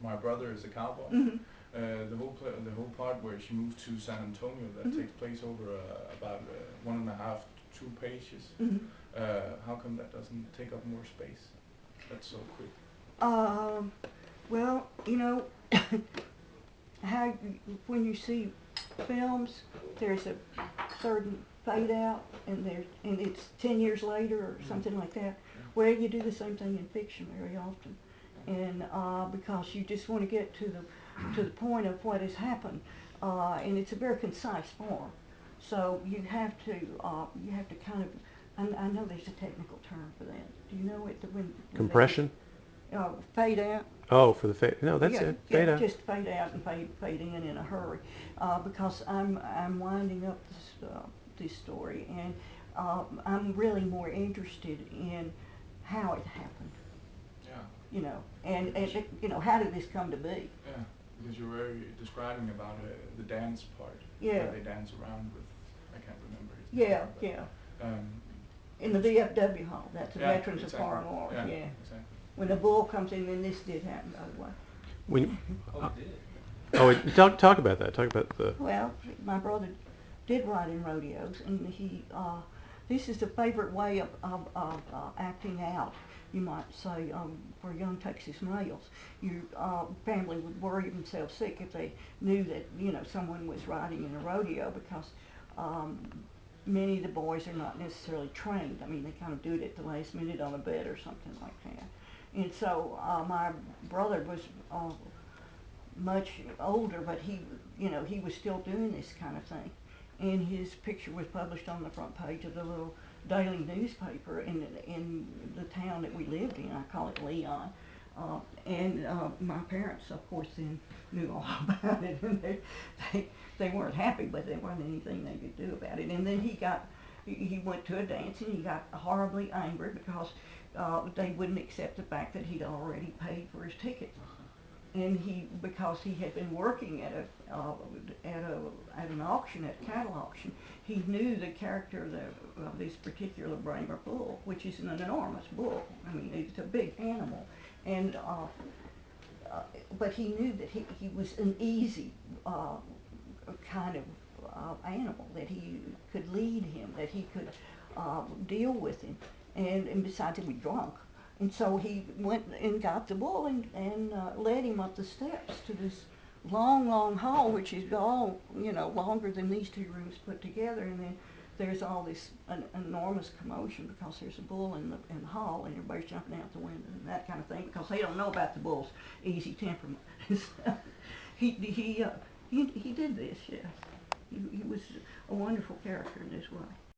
my brother is a cowboy. Mm-hmm. The whole part where she moved to San Antonio that Mm-hmm. takes place over about 1.5 to 2 pages. Mm-hmm. How come that doesn't take up more space? That's so quick. Um, well, how when you see films, there's a certain fade out, and it's 10 years later or Yeah. something like that. Yeah. Well, you do the same thing in fiction very often, and because you just want to get to the point of what has happened, and it's a very concise form, so you have to kind of. I know there's a technical term for that. Do you know it? When they just Compression? fade out. Oh, for the fade. No, that's Yeah, it. yeah, Fade out. just fade out and fade in a hurry, because I'm winding up this story, and I'm really more interested in how it happened, Yeah. and Because how did this come to be? yeah, because you were describing about the dance part Yeah, where they dance around with I can't remember his yeah, name, but yeah. um, In the VFW hall, that's the yeah, Veterans of exactly. Foreign Wars. Yeah, Yeah, exactly. when the bull comes in, then this did happen, by the way. When, Oh, uh, it did. oh, talk about that. Talk about the. Well, my brother did ride in rodeos, and this is a favorite way of acting out, you might say, for young Texas males. Your family would worry themselves sick if they knew that someone was riding in a rodeo, because um, many of the boys are not necessarily trained. I mean, they kind of do it at the last minute on a bet or something like that. And so my brother was much older, but he was still doing this kind of thing. And his picture was published on the front page of the little daily newspaper in the town that we lived in. I call it Leon. And my parents, of course, then knew all about it, and they weren't happy, but there wasn't anything they could do about it. And then he went to a dance, and he got horribly angry because they wouldn't accept the fact that he'd already paid for his ticket, and because he had been working at an auction, at a cattle auction, he knew the character of this particular Bramer bull, which is an enormous bull. I mean, it's a big animal, and but he knew that he was an easy kind of animal, that he could lead him, that he could deal with him, and besides, he was drunk. And so he went and got the bull, and led him up the steps to this long, long hall, which is all, longer than these two rooms put together. And then there's all this enormous commotion because there's a bull in the hall, and everybody's jumping out the window and that kind of thing, because they don't know about the bull's easy temperament. he, he, uh, he did this, yes. He was a wonderful character in this way.